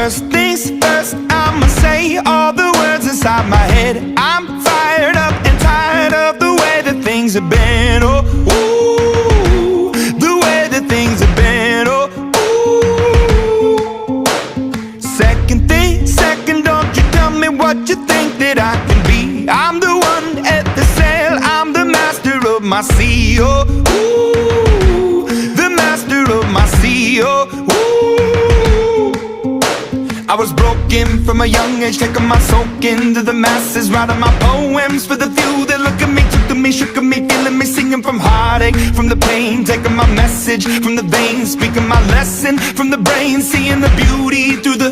First things first, I'ma say all the words inside my head. I'm fired up and tired of the way that things have been. Oh, ooh, the way that things have been. Oh, ooh. Second, don't you tell me what you think that I can be. I'm the one at the sail, I'm the master of my sea. Oh, ooh, the master of my sea. Oh, ooh. I was broken from a young age, taking my soak into the masses, writing my poems for the few that look at me, took to me, shook at me, feeling me, singing from heartache, from the pain, taking my message from the veins, speaking my lesson from the brain, seeing the beauty through the